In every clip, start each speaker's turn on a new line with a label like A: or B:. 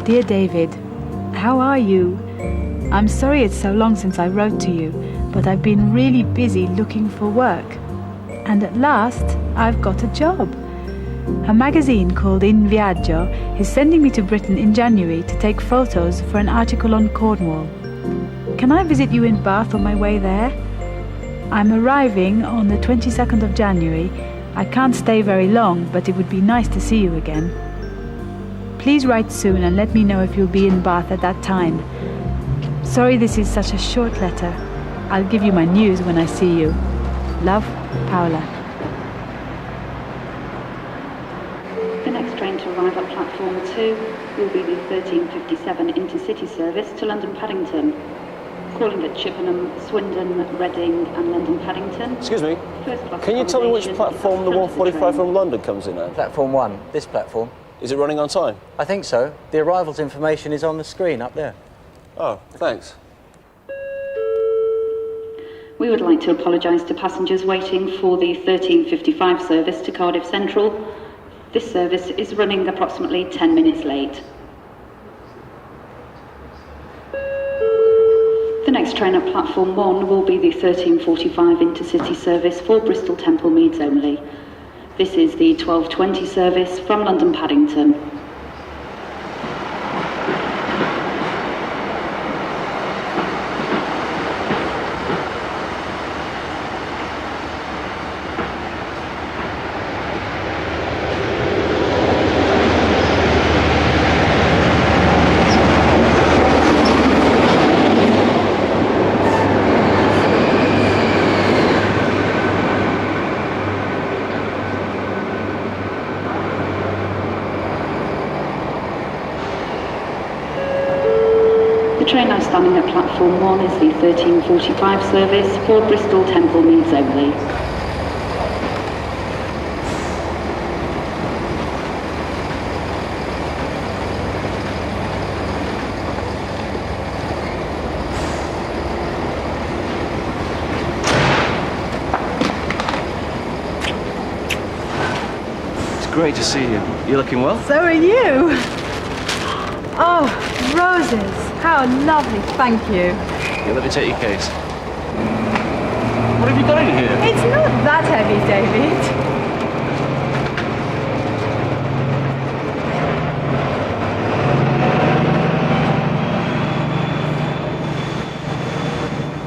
A: Dear David, how are you? I'm sorry it's so long since I wrote to you, but I've been really busy looking for work. And at last, I've got a job. A magazine called In Viaggio is sending me to Britain in January to take photos for an article on Cornwall. Can I visit you in Bath on my way there? I'm arriving on the 22nd of January. I can't stay very long, but it would be nice to see you again. Please write soon and let me know if you'll be in Bath at that time. Sorry this is such a short letter. I'll give you my news when I see you. Love, Paola.
B: The next train to arrive at platform 2 will be the 13:57 intercity service to London Paddington. Calling at Chippenham, Swindon, Reading and London Paddington.
C: Excuse me, can you tell me which platform the 145 from London comes in at?
D: Platform 1, this platform.
C: Is it running on time?
D: I think so. The arrivals information is on the screen up there.
C: Oh, thanks.
B: We would like to apologise to passengers waiting for the 13:55 service to Cardiff Central. This service is running approximately 10 minutes late. The next train at platform 1 will be the 13:45 intercity service for Bristol Temple Meads only. This is the 12:20 service from London Paddington. The train now standing at platform 1 is the 13:45 service for Bristol Temple Meads only.
C: It's great to see you. You looking well?
A: So are you. Oh, roses. How lovely, thank you.
C: Yeah, let me take your case. What have you got in here?
A: It's not that heavy, David.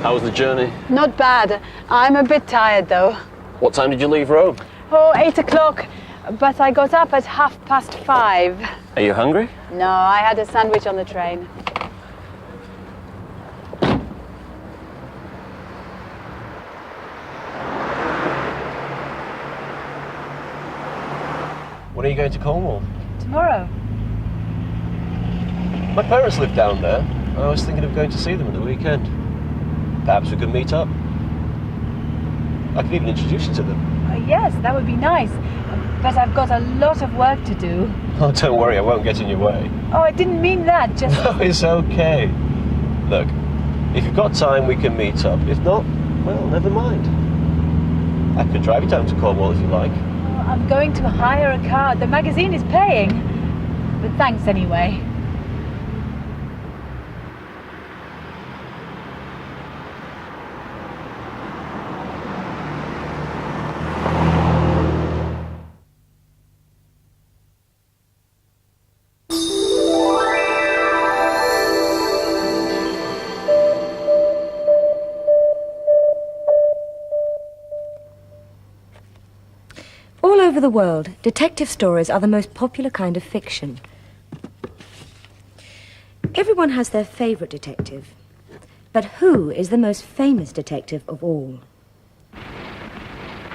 C: How was the journey?
A: Not bad. I'm a bit tired, though.
C: What time did you leave Rome?
A: Oh, 8 o'clock. But I got up at 5:30.
C: Are you hungry?
A: No, I had a sandwich on the train.
C: When are you going to Cornwall?
A: Tomorrow.
C: My parents live down there. I was thinking of going to see them at the weekend. Perhaps we could meet up. I could even introduce you to them.
A: Yes, that would be nice. But I've got a lot of work to do.
C: Oh, don't worry, I won't get in your way.
A: Oh, I didn't mean that, just...
C: No, it's okay. Look, if you've got time, we can meet up. If not, well, never mind. I could drive you down to Cornwall if you like.
A: Oh, I'm going to hire a car. The magazine is paying. But thanks anyway.
E: All over the world, detective stories are the most popular kind of fiction. Everyone has their favourite detective. But who is the most famous detective of all?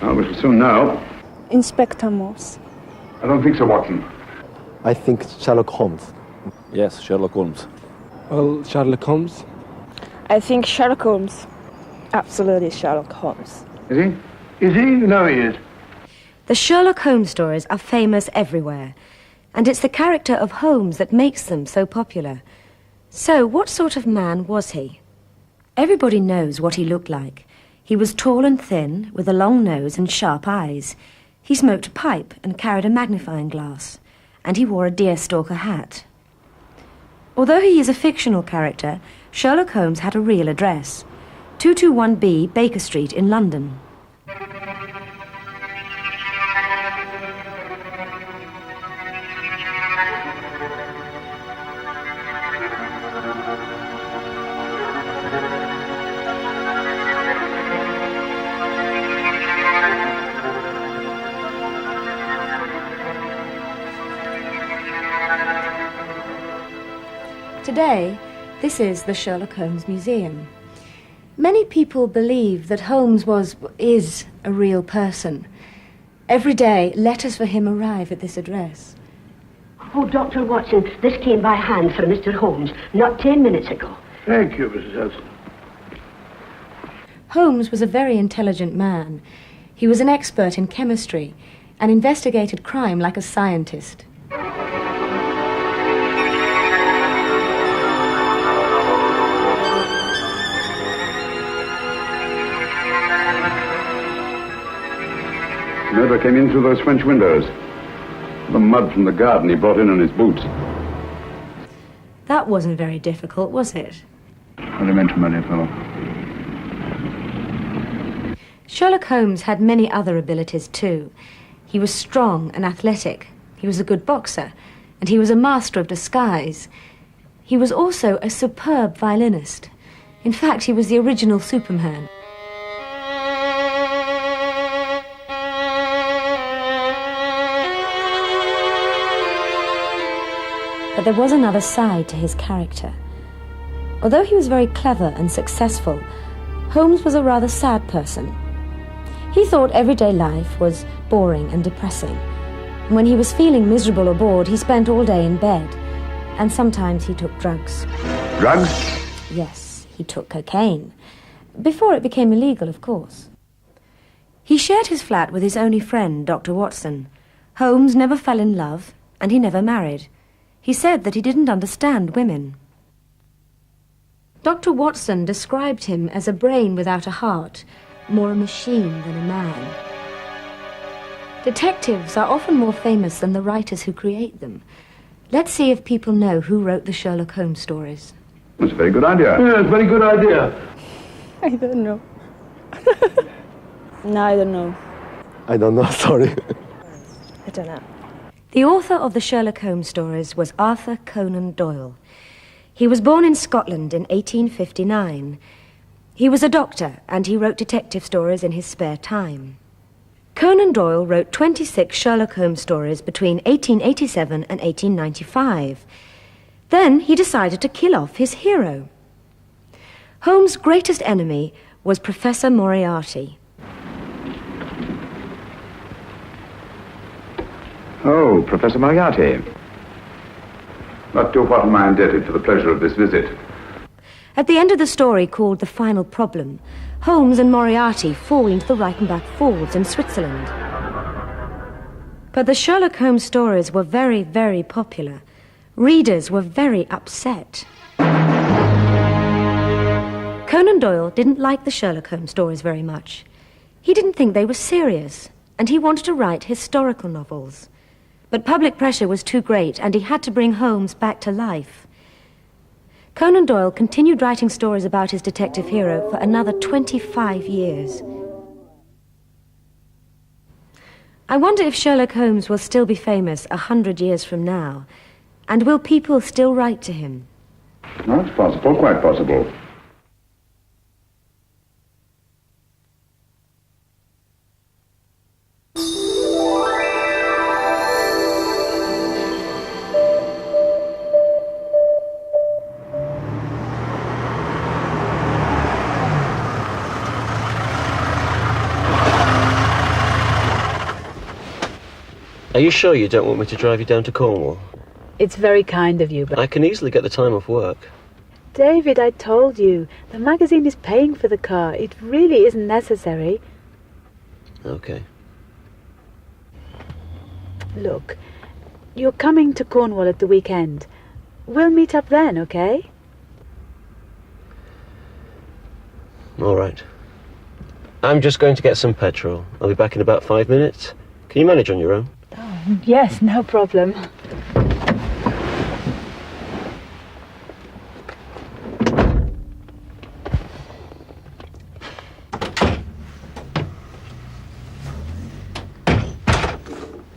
F: Well, we shall soon know.
G: Inspector Morse.
F: I don't think so, Watson.
H: I think it's Sherlock Holmes. Yes, Sherlock Holmes.
G: Well, Sherlock Holmes. I think Sherlock Holmes. Absolutely Sherlock Holmes.
F: Is he? Is he? No, he is.
E: The Sherlock Holmes stories are famous everywhere, and it's the character of Holmes that makes them so popular. So, what sort of man was he? Everybody knows what he looked like. He was tall and thin, with a long nose and sharp eyes. He smoked a pipe and carried a magnifying glass, and he wore a deerstalker hat. Although he is a fictional character, Sherlock Holmes had a real address. 221B Baker Street in London. Today, this is the Sherlock Holmes Museum. Many people believe that Holmes is a real person. Every day, letters for him arrive at this address.
I: Oh, Dr. Watson, this came by hand from Mr. Holmes not 10 minutes ago.
F: Thank you, Mrs. Hudson.
E: Holmes was a very intelligent man. He was an expert in chemistry and investigated crime like a scientist.
F: Murder came in through those French windows. The mud from the garden he brought in his boots.
E: That wasn't very difficult, was it?
F: Elementary, my dear fellow.
E: Sherlock Holmes had many other abilities too. He was strong and athletic. He was a good boxer, and he was a master of disguise. He was also a superb violinist. In fact, he was the original Superman. But there was another side to his character. Although he was very clever and successful, Holmes was a rather sad person. He thought everyday life was boring and depressing. And when he was feeling miserable or bored, he spent all day in bed. And sometimes he took drugs.
F: Drugs?
E: Yes, he took cocaine. Before it became illegal, of course. He shared his flat with his only friend, Dr. Watson. Holmes never fell in love, and he never married. He said that he didn't understand women. Dr. Watson described him as a brain without a heart, more a machine than a man. Detectives are often more famous than the writers who create them. Let's see if people know who wrote the Sherlock Holmes stories.
F: That's a very good idea. Yeah, it's a very good idea.
G: I don't know. No, I don't know.
H: I don't know, sorry.
G: I don't know.
E: The author of the Sherlock Holmes stories was Arthur Conan Doyle. He was born in Scotland in 1859. He was a doctor, and he wrote detective stories in his spare time. Conan Doyle wrote 26 Sherlock Holmes stories between 1887 and 1895. Then he decided to kill off his hero. Holmes' greatest enemy was Professor Moriarty.
F: Oh, Professor Moriarty. Not to what am I indebted for the pleasure of this visit?
E: At the end of the story, called The Final Problem, Holmes and Moriarty fall into the Reichenbach Falls in Switzerland. But the Sherlock Holmes stories were very, very popular. Readers were very upset. Conan Doyle didn't like the Sherlock Holmes stories very much. He didn't think they were serious, and he wanted to write historical novels. But public pressure was too great, and he had to bring Holmes back to life. Conan Doyle continued writing stories about his detective hero for another 25 years. I wonder if Sherlock Holmes will still be famous 100 years from now, and will people still write to him?
F: No, it's possible, quite possible.
C: Are you sure you don't want me to drive you down to Cornwall?
A: It's very kind of you, but...
C: I can easily get the time off work.
A: David, I told you. The magazine is paying for the car. It really isn't necessary.
C: Okay.
A: Look, you're coming to Cornwall at the weekend. We'll meet up then, okay?
C: All right. I'm just going to get some petrol. I'll be back in about 5 minutes. Can you manage on your own?
A: Oh, yes, no problem.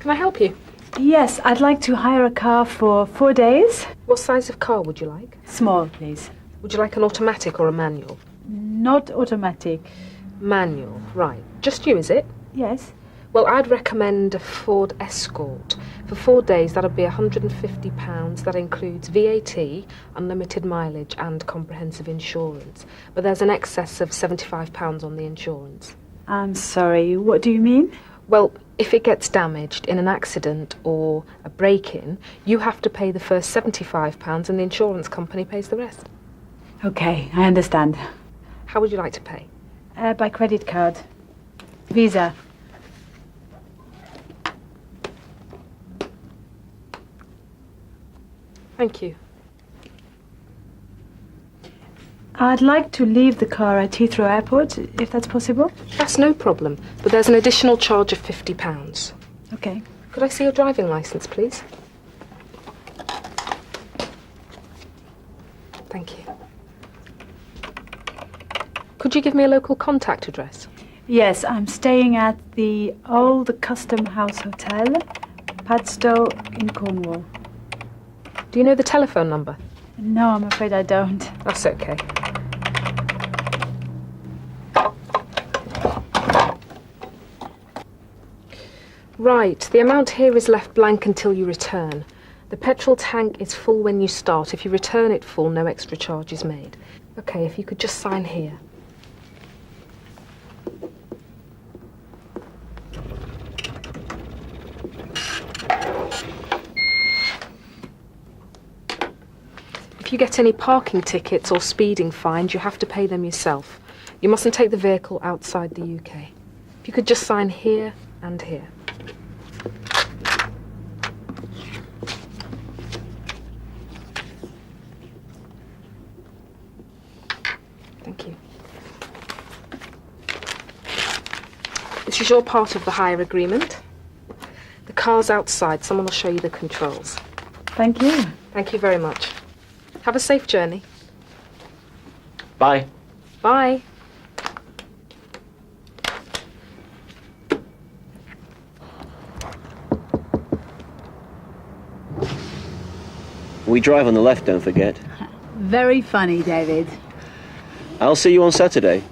J: Can I help you?
A: Yes, I'd like to hire a car for 4 days.
J: What size of car would you like?
A: Small, please.
J: Would you like an automatic or a manual?
A: Not automatic.
J: Manual, right. Just you, is it?
A: Yes.
J: Well, I'd recommend a Ford Escort. For 4 days, that'll be £150. That includes VAT, unlimited mileage and comprehensive insurance. But there's an excess of £75 on the insurance.
A: I'm sorry, what do you mean?
J: Well, if it gets damaged in an accident or a break-in, you have to pay the first £75 and the insurance company pays the rest.
A: Okay, I understand.
J: How would you like to pay?
A: By credit card. Visa.
J: Thank you.
A: I'd like to leave the car at Heathrow Airport, if that's possible.
J: That's no problem, but there's an additional charge of £50.
A: Okay.
J: Could I see your driving licence, please? Thank you. Could you give me a local contact address?
A: Yes, I'm staying at the Old Custom House Hotel, Padstow in Cornwall.
J: Do you know the telephone number?
A: No, I'm afraid I don't.
J: That's okay. Right, the amount here is left blank until you return. The petrol tank is full when you start. If you return it full, no extra charge is made. Okay, if you could just sign here. If you get any parking tickets or speeding fines, you have to pay them yourself. You mustn't take the vehicle outside the UK. If you could just sign here and here. Thank you. This is your part of the hire agreement. The car's outside. Someone will show you the controls.
A: Thank you.
J: Thank you very much. Have a safe journey.
C: Bye.
J: Bye.
C: We drive on the left, don't forget.
A: Very funny, David.
C: I'll see you on Saturday.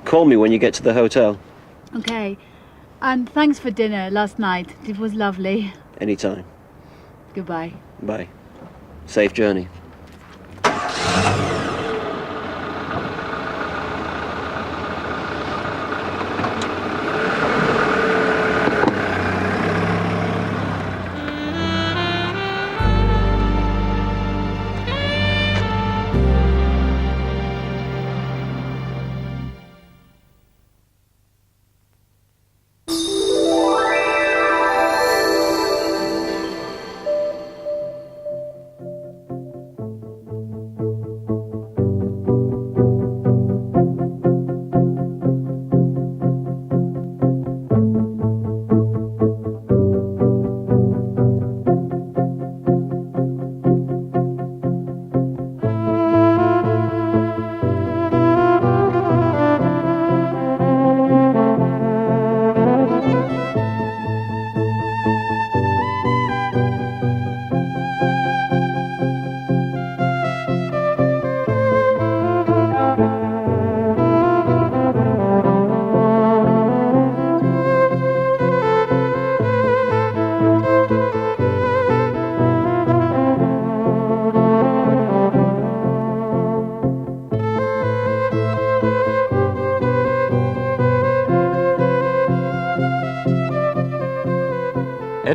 C: Call me when you get to the hotel.
A: Okay. And thanks for dinner last night. It was lovely.
C: Anytime.
A: Goodbye.
C: Bye. Safe journey.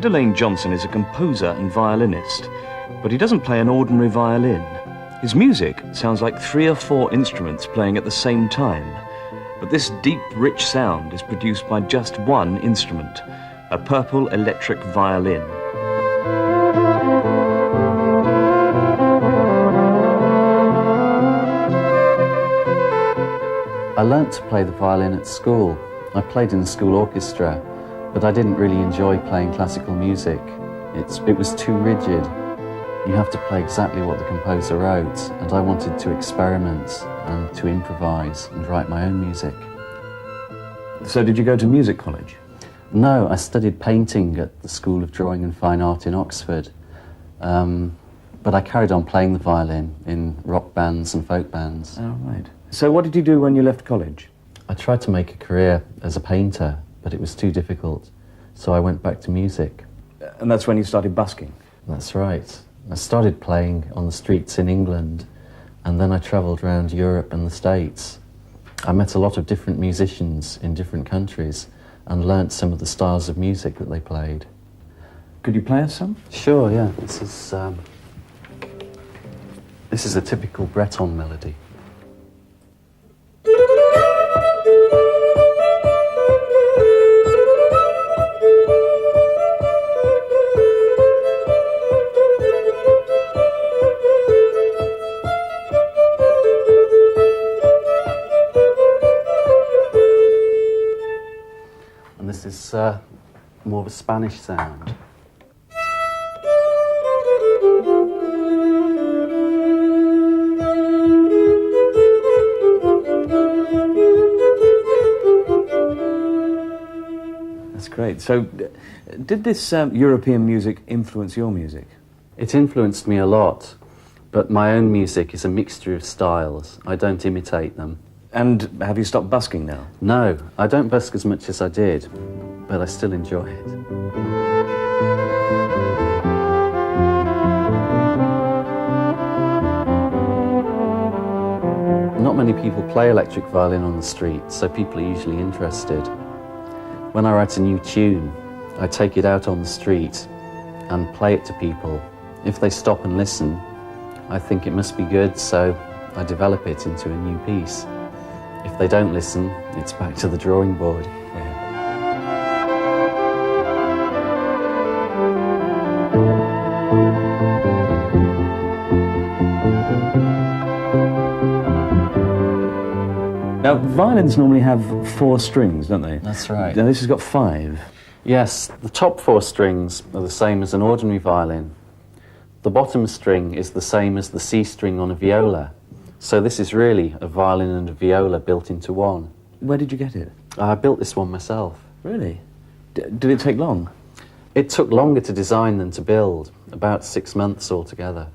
K: Elaine Johnson is a composer and violinist, but he doesn't play an ordinary violin. His music sounds like 3 or 4 instruments playing at the same time, but this deep, rich sound is produced by just one instrument, a purple electric violin.
L: I learnt to play the violin at school. I played in the school orchestra, but I didn't really enjoy playing classical music. It was too rigid. You have to play exactly what the composer wrote, and I wanted to experiment and to improvise and write my own music.
K: So did you go to music college?
L: No, I studied painting at the School of Drawing and Fine Art in Oxford. But I carried on playing the violin in rock bands and folk bands.
K: Oh, right. So what did you do when you left college?
L: I tried to make a career as a painter, but it was too difficult. So I went back to music.
K: And that's when you started busking?
L: That's right. I started playing on the streets in England, and then I travelled around Europe and the States. I met a lot of different musicians in different countries and learnt some of the styles of music that they played.
K: Could you play us some?
L: Sure, yeah. This is a typical Breton melody. And this is more of a Spanish sound.
K: That's great. So, did this European music influence your music?
L: It influenced me a lot, but my own music is a mixture of styles. I don't imitate them.
K: And have you stopped busking now?
L: No, I don't busk as much as I did, but I still enjoy it. Not many people play electric violin on the street, so people are usually interested. When I write a new tune, I take it out on the street and play it to people. If they stop and listen, I think it must be good, so I develop it into a new piece. If they don't listen, it's back to the drawing board.
K: Now, violins normally have 4 strings, don't they?
L: That's right.
K: Now, this has got 5.
L: Yes, the top 4 strings are the same as an ordinary violin. The bottom string is the same as the C string on a viola. So this is really a violin and a viola built into one.
K: Where did you get it?
L: I built this one myself.
K: Really? Did it take long?
L: It took longer to design than to build, about 6 months altogether.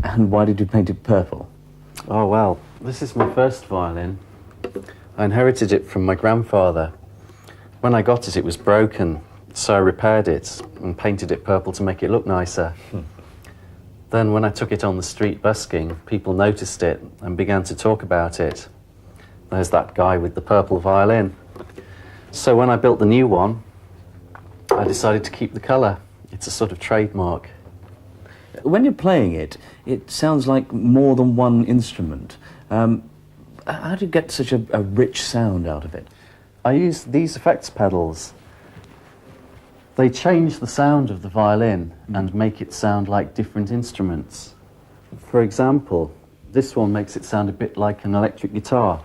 K: And why did you paint it purple?
L: Oh, well, this is my first violin. I inherited it from my grandfather. When I got it, it was broken, so I repaired it and painted it purple to make it look nicer. Then when I took it on the street busking, people noticed it and began to talk about it. There's that guy with the purple violin. So when I built the new one, I decided to keep the colour. It's a sort of trademark.
K: When you're playing it, it sounds like more than one instrument. How do you get such a rich sound out of it?
L: I use these effects pedals. They change the sound of the violin and make it sound like different instruments. For example, this one makes it sound a bit like an electric guitar.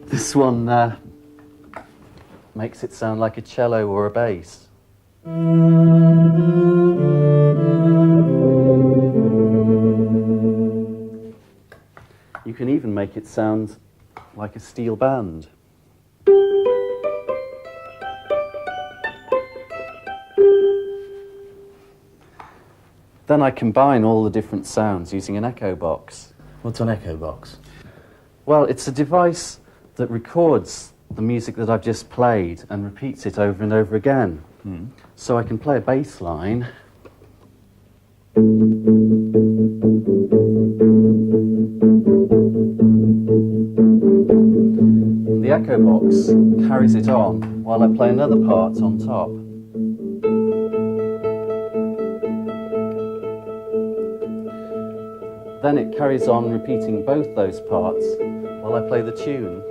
L: This one makes it sound like a cello or a bass. You can even make it sound like a steel band. Then I combine all the different sounds using an echo box.
K: What's an echo box?
L: Well, it's a device that records the music that I've just played and repeats it over and over again. So I can play a bass line. The echo box carries it on while I play another part on top. Then it carries on repeating both those parts while I play the tune.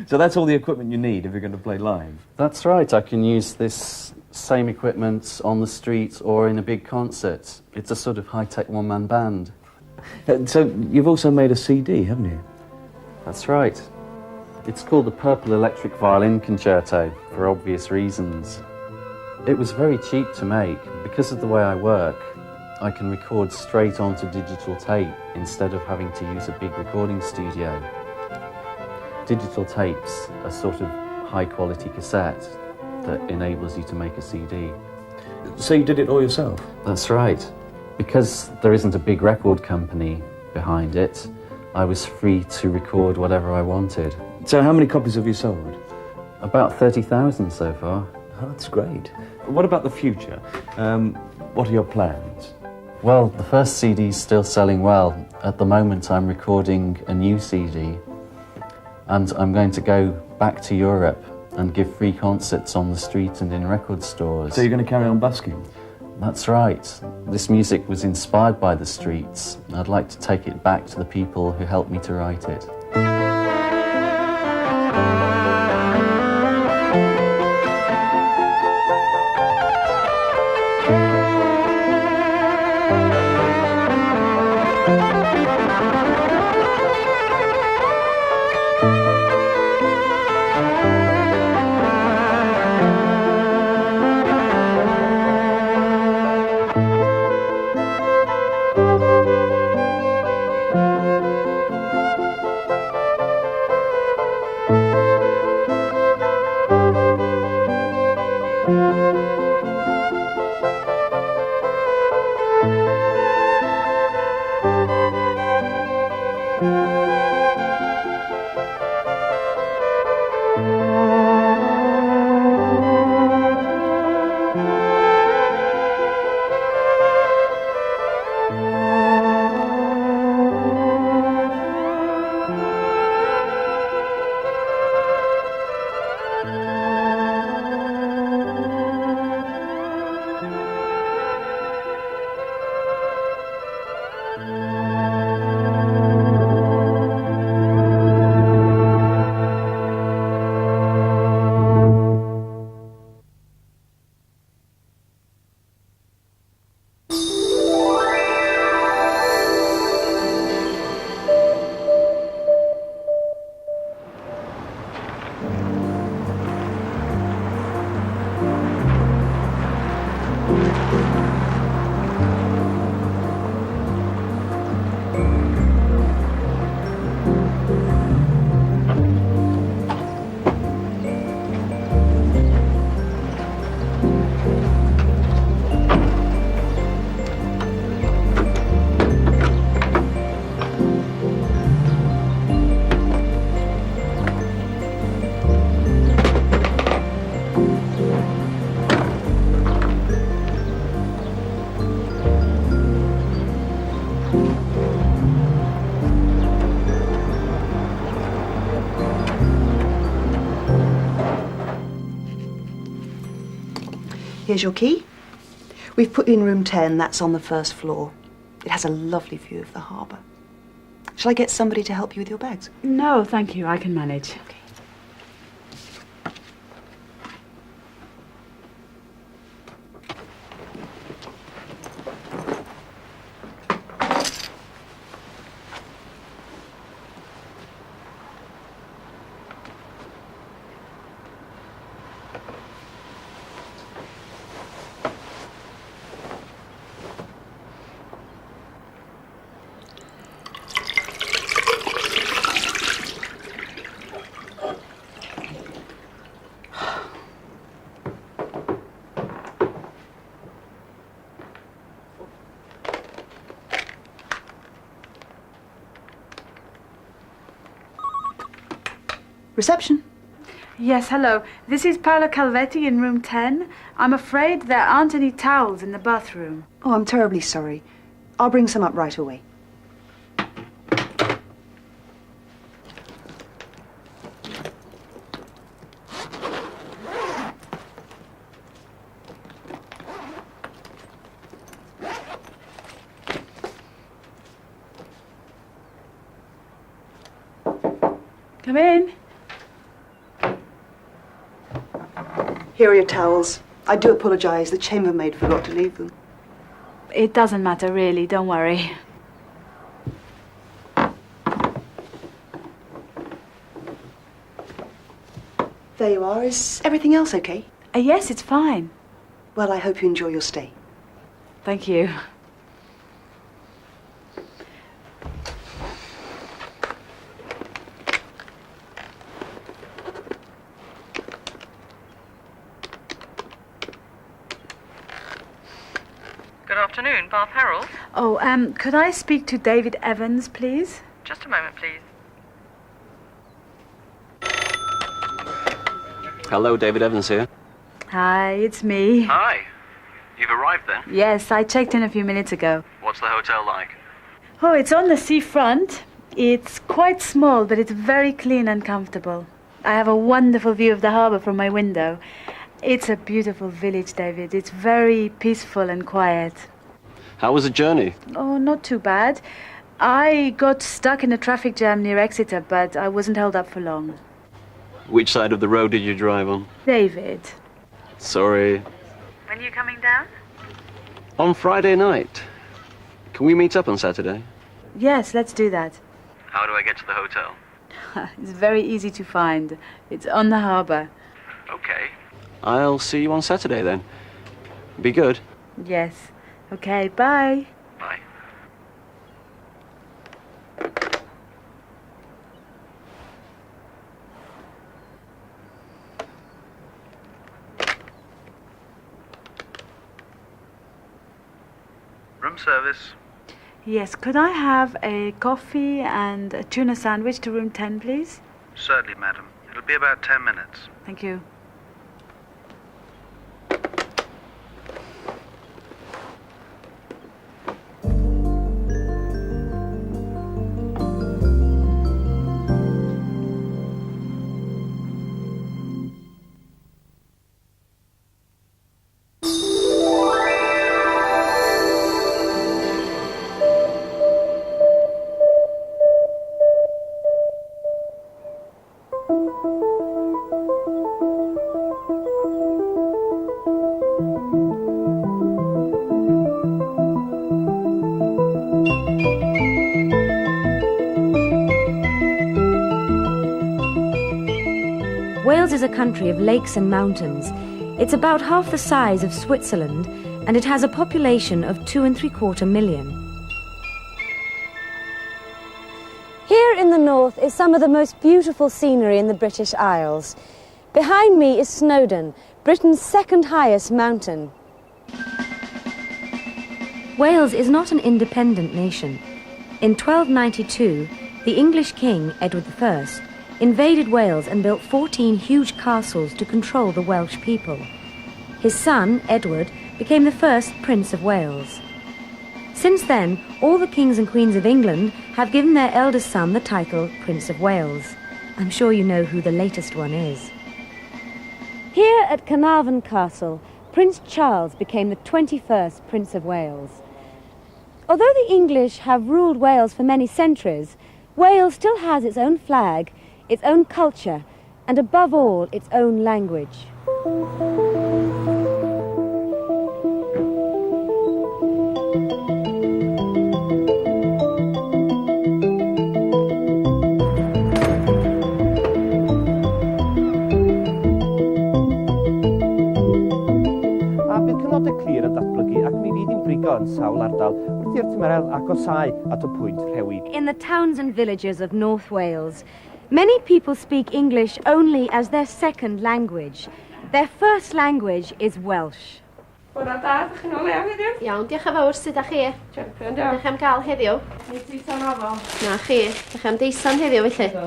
K: So that's all the equipment you need if you're going to play live?
L: That's right. I can use this same equipment on the street or in a big concert. It's a sort of high-tech one-man band.
K: So you've also made a CD, haven't you?
L: That's right. It's called the Purple Electric Violin Concerto, for obvious reasons. It was very cheap to make. Because of the way I work, I can record straight onto digital tape instead of having to use a big recording studio. Digital tapes are sort of high-quality cassette that enables you to make a CD.
K: So you did it all yourself?
L: That's right. Because there isn't a big record company behind it, I was free to record whatever I wanted.
K: So how many copies have you sold?
L: About 30,000 so far.
K: Oh, that's great. What about the future? What are your plans?
L: Well, the first CD's still selling well. At the moment I'm recording a new CD, and I'm going to go back to Europe and give free concerts on the street and in record stores.
K: So you're going to carry on busking?
L: That's right. This music was inspired by the streets. I'd like to take it back to the people who helped me to write it.
M: Here's your key. We've put you in room 10, that's on the first floor. It has a lovely view of the harbour. Shall I get somebody to help you with your bags?
A: No, thank you. I can manage.
M: Okay. Reception.
A: Yes, hello. This is Paola Calvetti in room 10. I'm afraid there aren't any towels in the bathroom.
M: Oh, I'm terribly sorry. I'll bring some up right away.
A: Come in.
M: Here are your towels. I do apologise. The chambermaid forgot to leave them.
A: It doesn't matter, really. Don't worry.
M: There you are. Is everything else okay?
A: Yes, it's fine.
M: Well, I hope you enjoy your stay.
A: Thank you.
N: Good afternoon, Bath Herald.
A: Oh, could I speak to David Evans, please?
N: Just a moment, please.
C: Hello, David Evans here.
A: Hi, it's me.
C: Hi. You've arrived then?
A: Yes, I checked in a few minutes ago.
C: What's the hotel like?
A: Oh, it's on the seafront. It's quite small, but it's very clean and comfortable. I have a wonderful view of the harbour from my window. It's a beautiful village, David. It's very peaceful and quiet.
C: How was the journey?
A: Oh, not too bad. I got stuck in a traffic jam near Exeter, but I wasn't held up for long.
C: Which side of the road did you drive on?
A: David.
C: Sorry.
N: When are you coming down?
C: On Friday night. Can we meet up on Saturday?
A: Yes, let's do that.
C: How do I get to the hotel?
A: It's very easy to find. It's on the harbour.
C: Okay. I'll see you on Saturday then. Be good.
A: Yes. Okay, bye.
C: Bye.
O: Room service.
A: Yes, could I have a coffee and a tuna sandwich to room 10, please?
O: Certainly, madam. It'll be about 10 minutes.
A: Thank you.
E: Wales is a country of lakes and mountains. It's about half the size of Switzerland, and it has a population of 2.75 million. Here in the north is some of the most beautiful scenery in the British Isles. Behind me is Snowdon, Britain's second highest mountain. Wales is not an independent nation. In 1292, the English king, Edward I, invaded Wales and built 14 huge castles to control the Welsh people. His son, Edward, became the first Prince of Wales. Since then, all the kings and queens of England have given their eldest son the title Prince of Wales. I'm sure you know who the latest one is. Here at Carnarvon Castle, Prince Charles became the 21st Prince of Wales. Although the English have ruled Wales for many centuries, Wales still has its own flag, its own culture, and above all, its own language.
P: A bydd cyfnodau clir yn datblygu ac mi fydd hi'n brigo yn sawl ardal wrth i'r tymheredd agosau at y pwynt rhewig.
E: In the towns and villages of North Wales, many people speak English only as their second language. Their first language is Welsh.
Q: Bore da, ydych chi'n ôl iawn heddiw?
R: Iawn, diolch yn fawr, sut ydych chi?
Q: Champion, diolch.
R: Ydych chi'n cael heddiw?
Q: Nid i tan ofal.
R: Na chi, ydych chi'n deisan heddiw felly?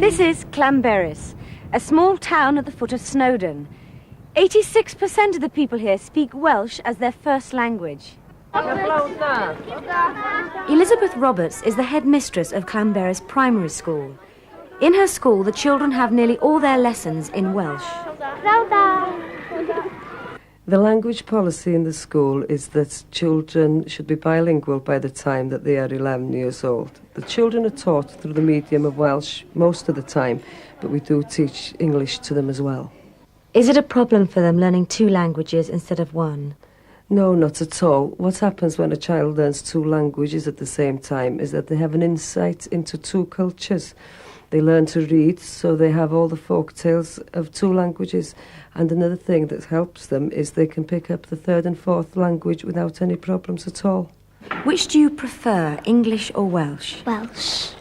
E: This is Llanberis, a small town at the foot of Snowdon. 86% of the people here speak Welsh as their first language. Elizabeth Roberts is the headmistress of Llanberis Primary School. In her school, the children have nearly all their lessons in Welsh.
S: The language policy in the school is that children should be bilingual by the time that they are 11 years old. The children are taught through the medium of Welsh most of the time, but we do teach English to them as well.
E: Is it a problem for them learning 2 languages instead of 1?
S: No, not at all. What happens when a child learns 2 languages at the same time is that they have an insight into 2 cultures. They learn to read, so they have all the folk tales of 2 languages. And another thing that helps them is they can pick up the 3rd and 4th language without any problems at all.
E: Which do you prefer, English or Welsh?
T: Welsh.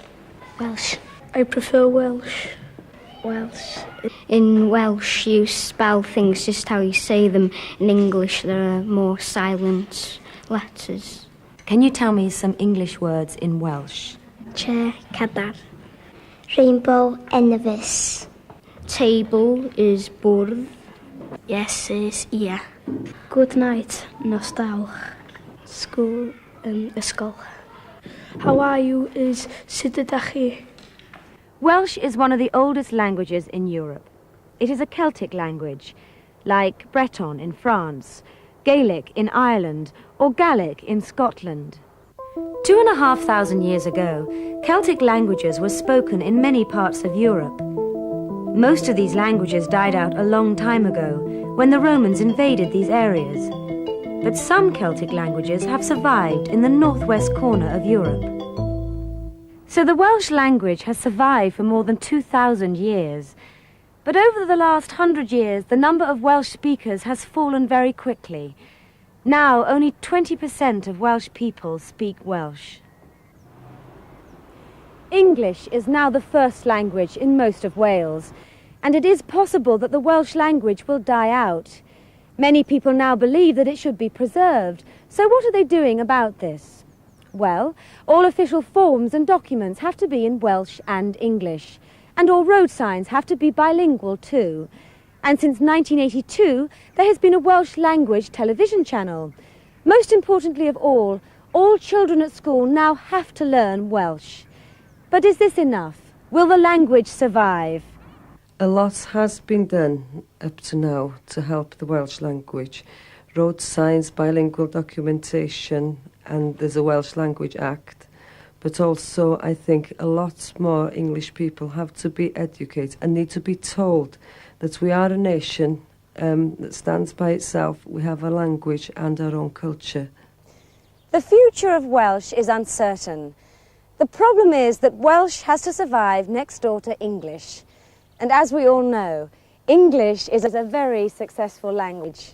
T: Welsh. I prefer Welsh. Welsh. In Welsh, you spell things just how you say them. In English, there are more silent letters.
E: Can you tell me some English words in Welsh?
T: Chair, cadar. Rainbow, enfys. Table is bwrdd. Yes is ia. Good night, nos dawch. School, ysgol. How are you is sut ydach chi?
E: Welsh is one of the oldest languages in Europe. It is a Celtic language, like Breton in France, Gaelic in Ireland, or Gaelic in Scotland. 2,500 years ago, Celtic languages were spoken in many parts of Europe. Most of these languages died out a long time ago, when the Romans invaded these areas. But some Celtic languages have survived in the northwest corner of Europe. So the Welsh language has survived for more than 2,000 years. But over the last 100 years, the number of Welsh speakers has fallen very quickly. Now, only 20% of Welsh people speak Welsh. English is now the first language in most of Wales, and it is possible that the Welsh language will die out. Many people now believe that it should be preserved. So what are they doing about this? Well, all official forms and documents have to be in Welsh and English, and all road signs have to be bilingual too. And since 1982, there has been a Welsh language television channel. Most importantly of all children at school now have to learn Welsh. But is this enough? Will the language survive?
S: A lot has been done up to now to help the Welsh language. Road signs, bilingual documentation, and there's a Welsh Language Act. But also, I think a lot more English people have to be educated and need to be told that we are a nation that stands by itself. We have a language and our own culture.
E: The future of Welsh is uncertain. The problem is that Welsh has to survive next door to English. And as we all know, English is a very successful language.